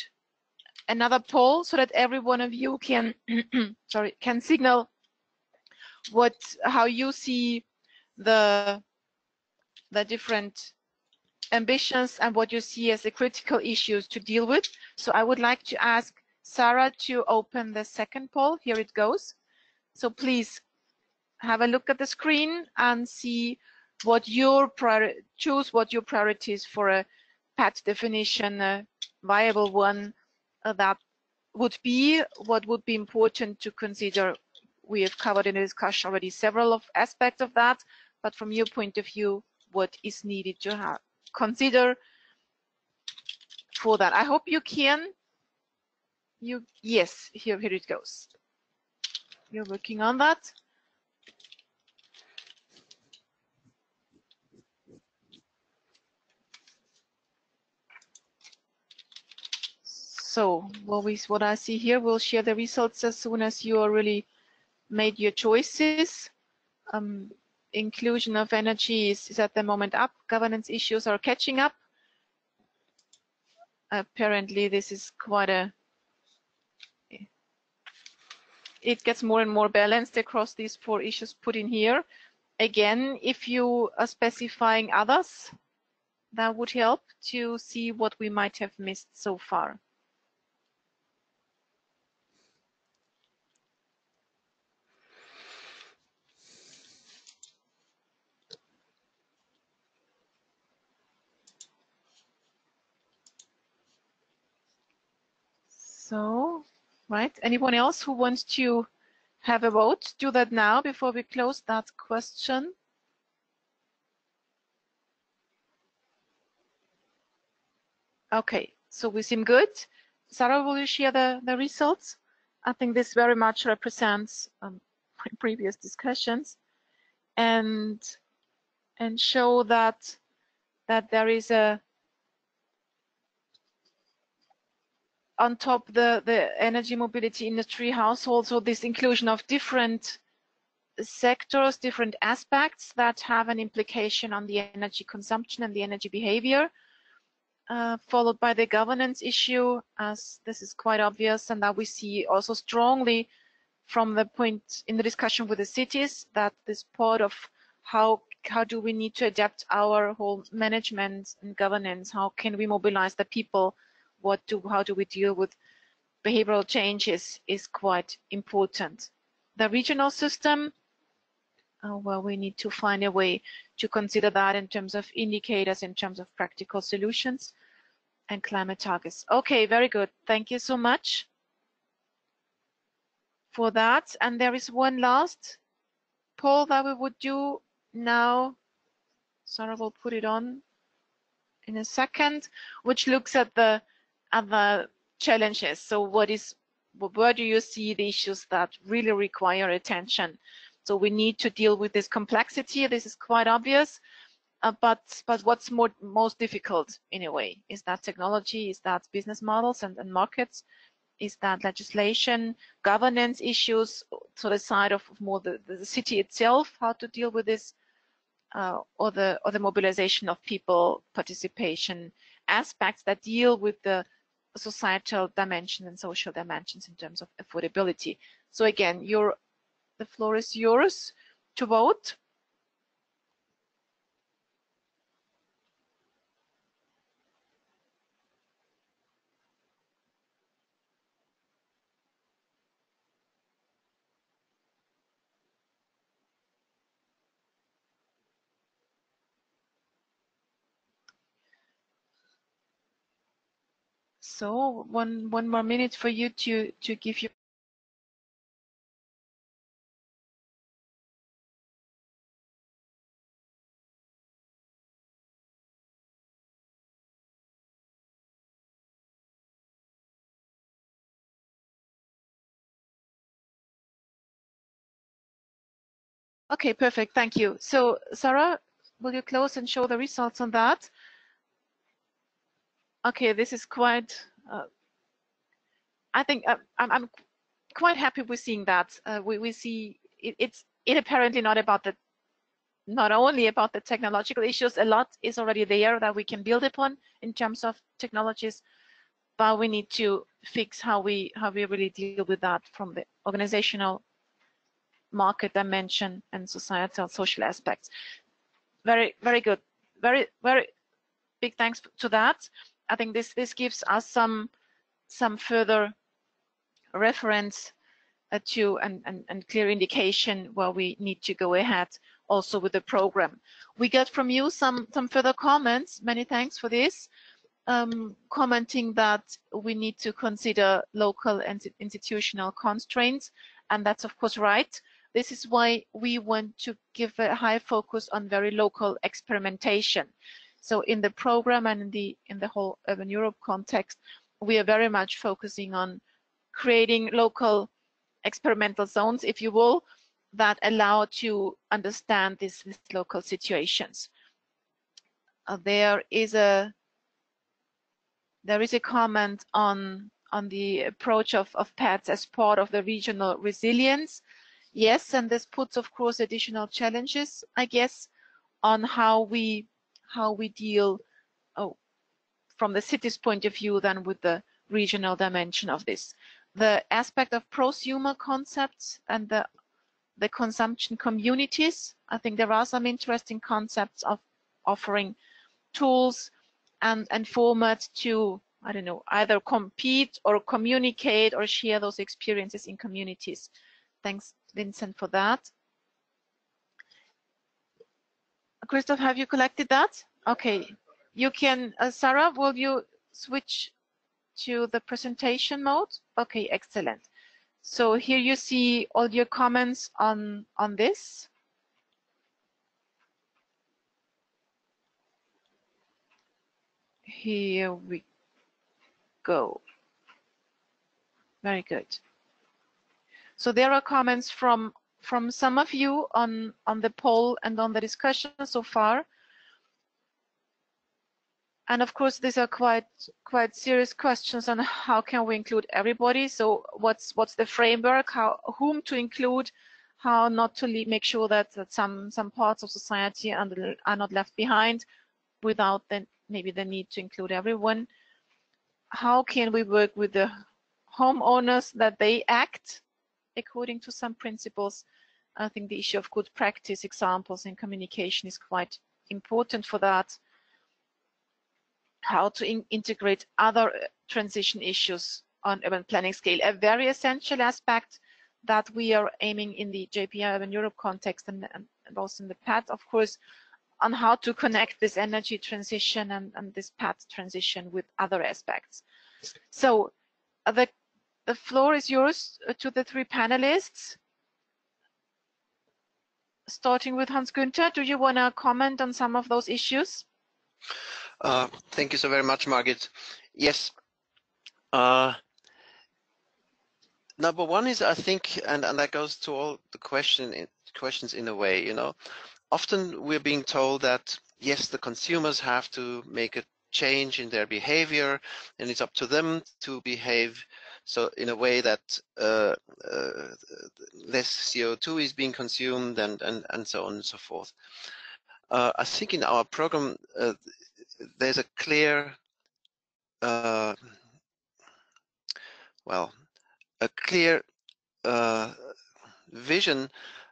another poll so that every one of you can can signal how you see the different ambitions and what you see as the critical issues to deal with. So I would like to ask Sarah to open the second poll. Here it goes. So please have a look at the screen and see what choose what your priorities for a PAT definition, a viable one, that would be, what would be important to consider. We have covered in the discussion already several of aspects of that, but from your point of view, what is needed to consider for that? I hope you can. Yes, here it goes. You're working on that. So what I see here, we'll share the results as soon as you already made your choices. Inclusion of energy is at the moment up. Governance issues are catching up. Apparently, this is it gets more and more balanced across these 4 issues put in here. Again, if you are specifying others, that would help to see what we might have missed so far. So, right, anyone else who wants to have a vote, do that now before we close that question. Okay, so we seem good. Sarah, will you share the results? I think this very much represents previous discussions and show that there is a, on top the energy mobility industry household, so this inclusion of different sectors, different aspects that have an implication on the energy consumption and the energy behavior, followed by the governance issue, as this is quite obvious, and that we see also strongly from the point in the discussion with the cities that this part of how do we need to adapt our whole management and governance, how can we mobilize the people, how do we deal with behavioral changes is quite important. The regional system, well, we need to find a way to consider that in terms of indicators, in terms of practical solutions and climate targets. Okay, very good. Thank you so much for that. And there is one last poll that we would do now. Sarah will put it on in a second, which looks at the challenges. So where do you see the issues that really require attention? So we need to deal with this complexity. This is quite obvious. But what's most difficult in a way? Is that technology? Is that business models and markets? Is that legislation, governance issues, so the side of more the city itself, how to deal with this, or the mobilization of people, participation, aspects that deal with the societal dimension and social dimensions in terms of affordability. So again, the floor is yours to vote. So one more minute for you to give your. Okay, perfect. Thank you. So Sarah, will you close and show the results on that? Okay, this is quite. I think I'm quite happy with seeing that. We see it's apparently not only about the technological issues. A lot is already there that we can build upon in terms of technologies, but we need to fix how we really deal with that from the organizational, market dimension and societal, social aspects. Very, very good. Very, very big thanks to that. I think this gives us some further reference to and clear indication where we need to go ahead also with the program. We got from you some further comments. Many thanks for this. Commenting that we need to consider local and institutional constraints, and that's of course right. This is why we want to give a high focus on very local experimentation. So in the program and in the whole Urban Europe context, we are very much focusing on creating local experimental zones, if you will, that allow to understand these local situations. There is a comment on the approach of PETs as part of the regional resilience. Yes, and this puts, of course, additional challenges, I guess, on how we deal from the city's point of view then with the regional dimension of this. The aspect of prosumer concepts and the consumption communities. I think there are some interesting concepts of offering tools and formats to, I don't know, either compete or communicate or share those experiences in communities. Thanks, Vincent, for that. Christoph, have you collected that? Okay, you can, Sarah, will you switch to the presentation mode? Okay, excellent. So here you see all your comments on this. Here we go. Very good. So there are comments from some of you on the poll and on the discussion so far. And of course, these are quite serious questions on how can we include everybody. So what's the framework? Whom to include? How not to make sure that some parts of society are not left behind without maybe the need to include everyone. How can we work with the homeowners that they act according to some principles? I think the issue of good practice examples in communication is quite important for that. How to integrate other transition issues on urban planning scale, a very essential aspect that we are aiming in the JPI Urban Europe context and also in the PAT, of course, on how to connect this energy transition and this PAT transition with other aspects. So the floor is yours to the three panelists. Starting with Hans Günther, do you want to comment on some of those issues? Thank you so very much, Margit. Yes. Number one is, I think, and that goes to all the questions in a way, you know. Often we're being told that, yes, the consumers have to make a change in their behavior, and it's up to them to behave so in a way that less CO2 is being consumed and so on and so forth. I think in our program, there's a clear, vision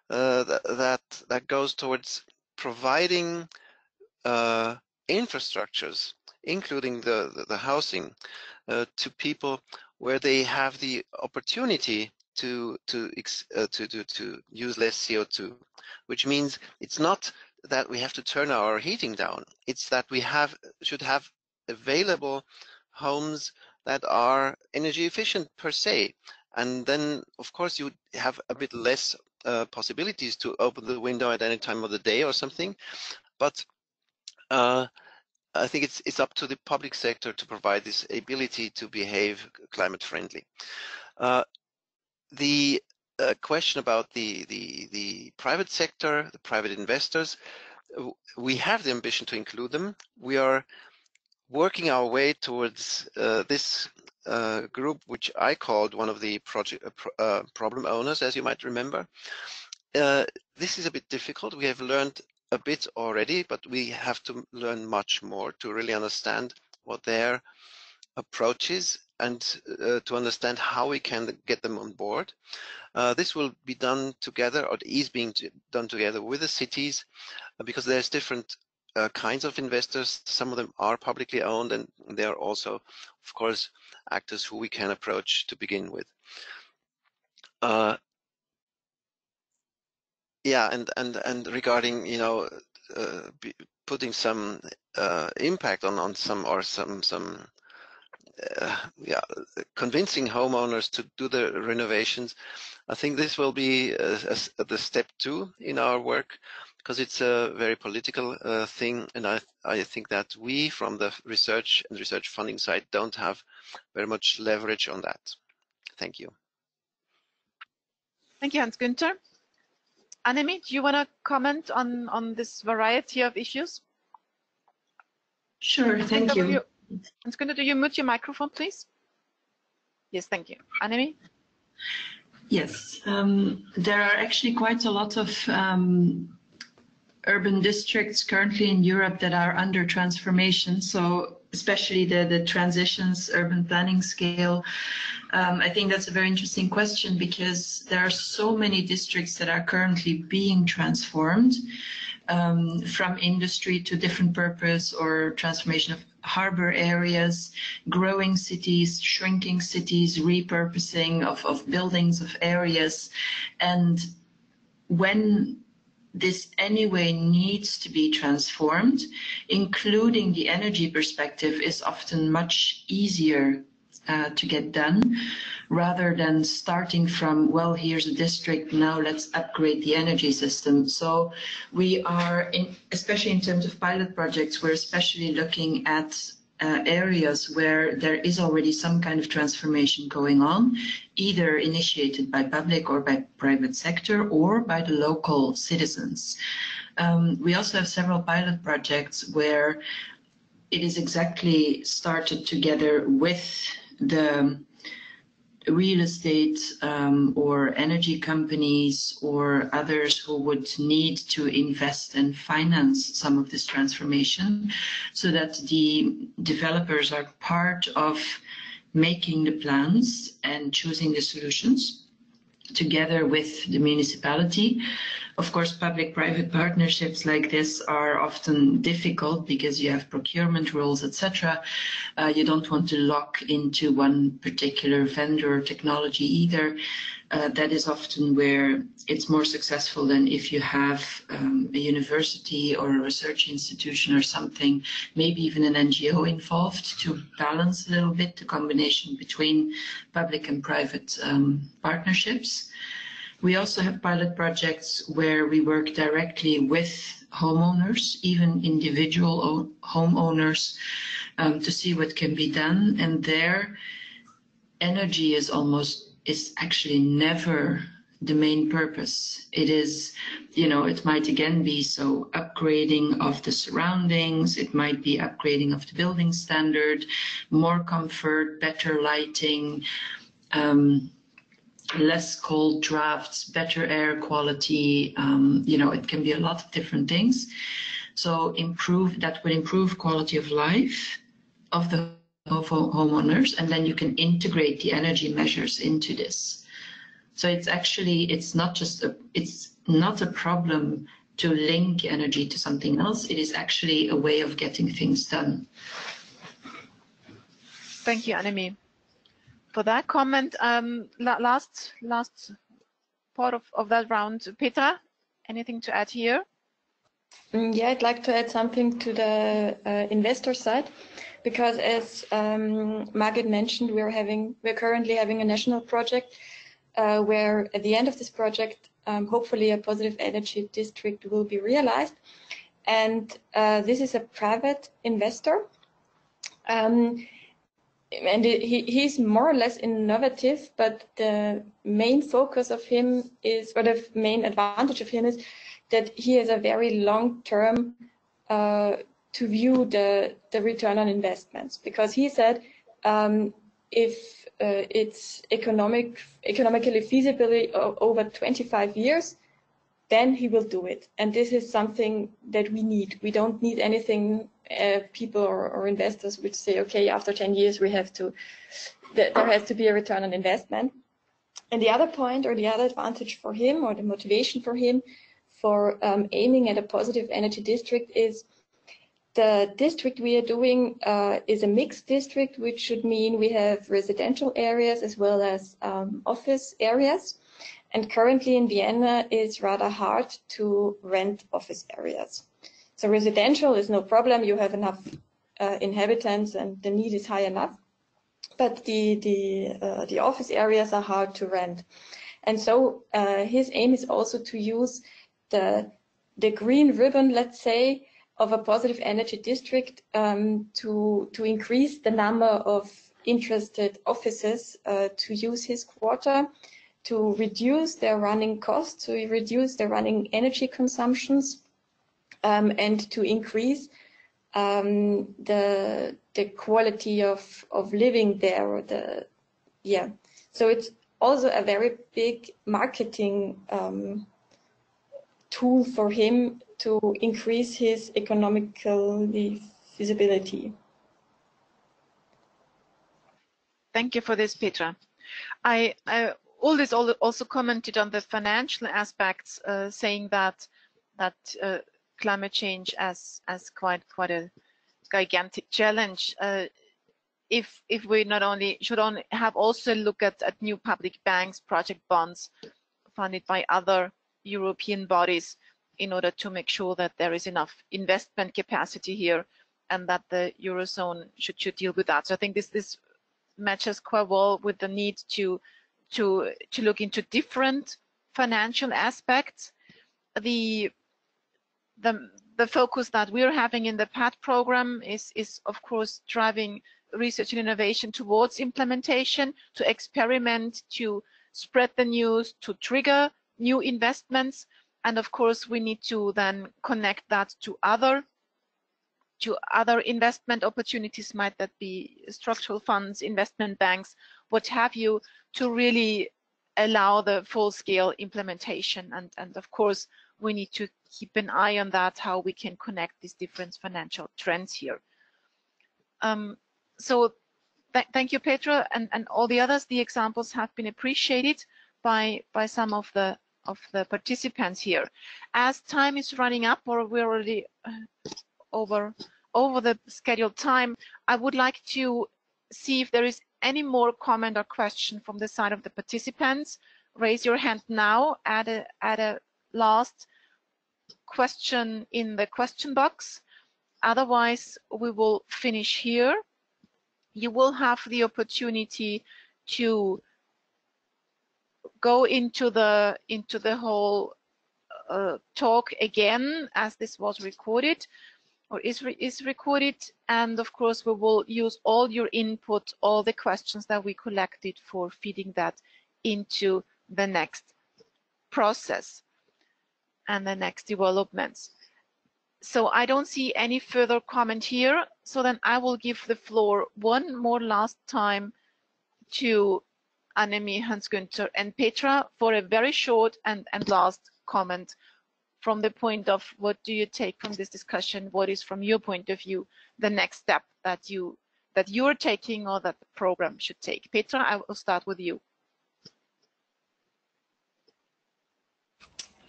that goes towards providing infrastructures, including the housing, to people where they have the opportunity to use less CO2, which means it's not that we have to turn our heating down. It's that we should have available homes that are energy efficient per se. And then, of course, you have a bit less possibilities to open the window at any time of the day or something. But I think it's up to the public sector to provide this ability to behave climate friendly. The question about the private sector, the private investors, we have the ambition to include them. We are working our way towards this group, which I called one of the problem owners, as you might remember. This is a bit difficult. We have learned a bit already, but we have to learn much more to really understand what their approach is and to understand how we can get them on board. This will be done together, or is being done together with the cities, because there's different kinds of investors. Some of them are publicly owned, and they are also, of course, actors who we can approach to begin with. Yeah, and regarding, you know, putting some impact on some, or some convincing homeowners to do the renovations, I think this will be the step 2 in our work, because it's a very political thing, and I think that we, from the research and research funding side, don't have very much leverage on that. Thank you. Thank you, Hans Günther. Annemie, do you want to comment on this variety of issues? Sure, thank you. Hans Günther, do you mute your microphone, please? Yes, thank you. Annemie? Yes, there are actually quite a lot of urban districts currently in Europe that are under transformation. So especially the transitions, urban planning scale. I think that's a very interesting question, because there are so many districts that are currently being transformed from industry to different purpose, or transformation of harbor areas, growing cities, shrinking cities, repurposing of buildings, of areas. And when this anyway needs to be transformed, including the energy perspective is often much easier to get done, rather than starting from, well, here's a district, now let's upgrade the energy system. So we are, especially in terms of pilot projects, we're especially looking at areas where there is already some kind of transformation going on, either initiated by public or by private sector or by the local citizens. We also have several pilot projects where it is exactly started together with the real estate or energy companies or others who would need to invest and finance some of this transformation, so that the developers are part of making the plans and choosing the solutions together with the municipality. Of course, public-private partnerships like this are often difficult because you have procurement rules, etc. You don't want to lock into one particular vendor or technology either. That is often where it's more successful than if you have a university or a research institution or something, maybe even an NGO involved, to balance a little bit the combination between public and private partnerships. We also have pilot projects where we work directly with homeowners, even individual homeowners, to see what can be done. And there, energy is actually never the main purpose. It is, it might again be upgrading of the surroundings, it might be upgrading of the building standard, more comfort, better lighting, less cold drafts, better air quality, it can be a lot of different things. So that will improve quality of life of the homeowners, and then you can integrate the energy measures into this. So it's not a problem to link energy to something else. It is actually a way of getting things done. Thank you, Annemie, for that comment. Last part of that round. Petra, anything to add here? Yeah, I'd like to add something to the investor side, because as Margit mentioned, we're currently having a national project where at the end of this project, hopefully a positive energy district will be realized. And this is a private investor. And he's more or less innovative, but the main focus of him is, or the main advantage of him is that he has a very long-term to view the return on investments, because he said if it's economically feasible over 25 years, then he will do it. And this is something that we need. We don't need anything people or investors which say, okay, after 10 years there has to be a return on investment. And the other point, or the other advantage for him, or the motivation for him for aiming at a positive energy district, is the district we are doing is a mixed district, which should mean we have residential areas as well as office areas. And currently in Vienna, it's rather hard to rent office areas. So residential is no problem. You have enough inhabitants and the need is high enough. But the office areas are hard to rent. And so his aim is also to use the green ribbon, let's say, of a positive energy district to increase the number of interested offices to use his quarter, to reduce their running costs, to reduce their running energy consumptions, and to increase the quality of living there. Or so it's also a very big marketing tool for him to increase his economical feasibility. Thank you for this, Petra. Aldis also commented on the financial aspects, saying that climate change as quite a gigantic challenge. If we not only should have also look at new public banks, project bonds funded by other European bodies, in order to make sure that there is enough investment capacity here, and that the Eurozone should deal with that. So I think this matches quite well with the need to look into different financial aspects. The focus that we're having in the PAT program is of course driving research and innovation towards implementation, to experiment, to spread the news, to trigger new investments, and of course we need to then connect that to other investment opportunities, might that be structural funds, investment banks, what have you, to really allow the full-scale implementation. And of course we need to keep an eye on that, how we can connect these different financial trends here. So thank you, Petra, and all the others. The examples have been appreciated by some of the participants here. As time is running up, or we're already over the scheduled time, I would like to see if there is any more comment or question from the side of the participants. Raise your hand now. Add a last question in the question box. Otherwise, we will finish here. You will have the opportunity to go into the whole talk again, as this was recorded or is recorded, and of course we will use all your input, all the questions that we collected for feeding that into the next process and the next developments. So I don't see any further comment here, so then I will give the floor one more last time to Annemie, Hans-Günther and Petra for a very short and last comment from the point of what do you take from this discussion, what is from your point of view the next step that you're taking or that the program should take. Petra, I will start with you.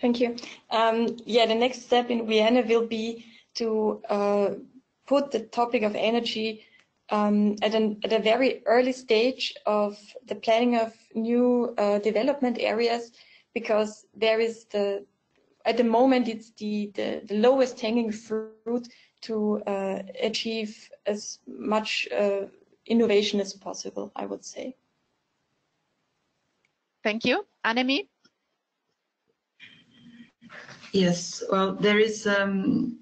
Thank you. Yeah, the next step in Vienna will be to put the topic of energy at a very early stage of the planning of new development areas, because there is at the moment it's the lowest hanging fruit to achieve as much innovation as possible, I would say. Thank you. Annemie? Yes, well, there is an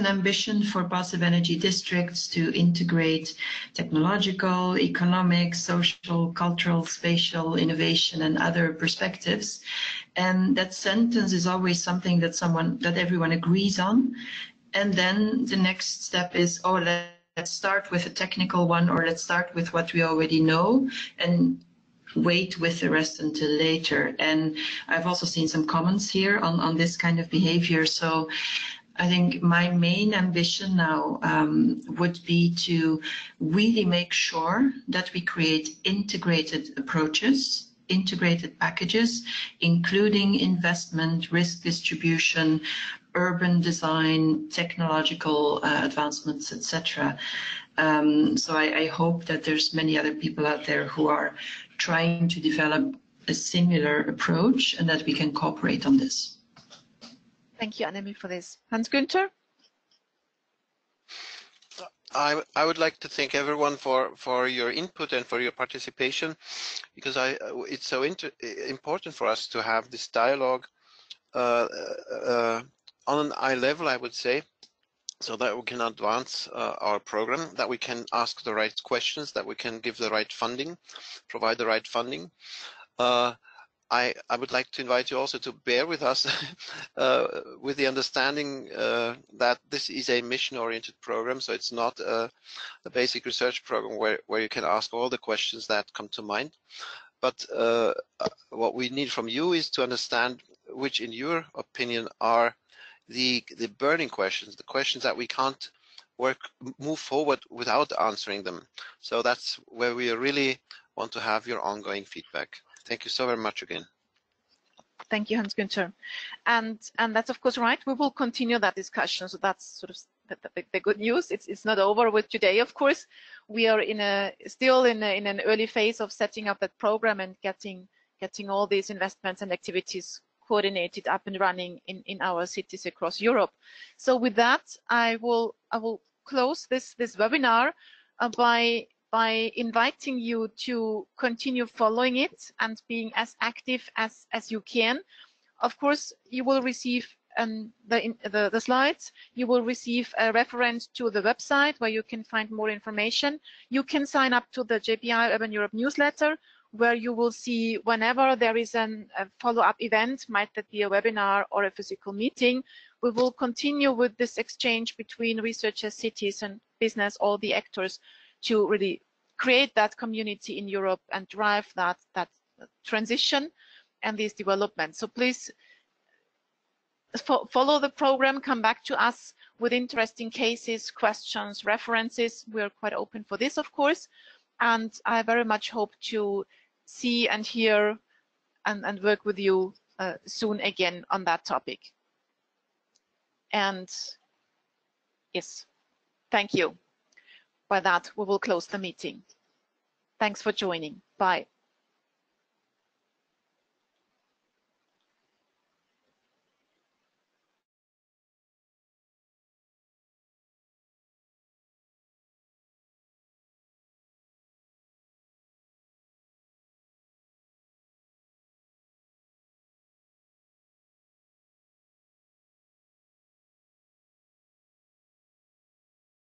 ambition for passive energy districts to integrate technological, economic, social, cultural, spatial, innovation, and other perspectives. And that sentence is always something that everyone agrees on. And then the next step is, oh, let's start with a technical one, or let's start with what we already know and wait with the rest until later. And I've also seen some comments here on this kind of behavior. So I think my main ambition now would be to really make sure that we create integrated approaches, integrated packages, including investment, risk distribution, urban design, technological advancements, etc. So I hope that there's many other people out there who are trying to develop a similar approach and that we can cooperate on this. Thank you, Annemie, for this. Hans-Günther? I would like to thank everyone for your input and for your participation, because it's so important for us to have this dialogue on an eye level, I would say, so that we can advance our program, that we can ask the right questions, that we can give the right funding, provide the right funding. I would like to invite you also to bear with us with the understanding that this is a mission-oriented program, so it's not a basic research program where you can ask all the questions that come to mind. But what we need from you is to understand which, in your opinion, are the burning questions, the questions that we can't move forward without answering them. So that's where we really want to have your ongoing feedback. Thank you so very much again. Thank you, Hans-Günther. And that's of course right. We will continue that discussion. So that's sort of the good news. It's not over with today. Of course, we are still in an early phase of setting up that program and getting all these investments and activities coordinated up and running in our cities across Europe. So with that, I will close this webinar by by inviting you to continue following it and being as active as you can. Of course, you will receive the slides. You will receive a reference to the website where you can find more information. You can sign up to the JPI Urban Europe newsletter, where you will see whenever there is a follow-up event, might that be a webinar or a physical meeting. We will continue with this exchange between researchers, cities and business, all the actors, to really create that community in Europe and drive that transition and these developments. So please follow the program, come back to us with interesting cases, questions, references. We're quite open for this, of course. And I very much hope to see and hear and work with you soon again on that topic. And yes, thank you. By that, we will close the meeting. Thanks for joining. Bye.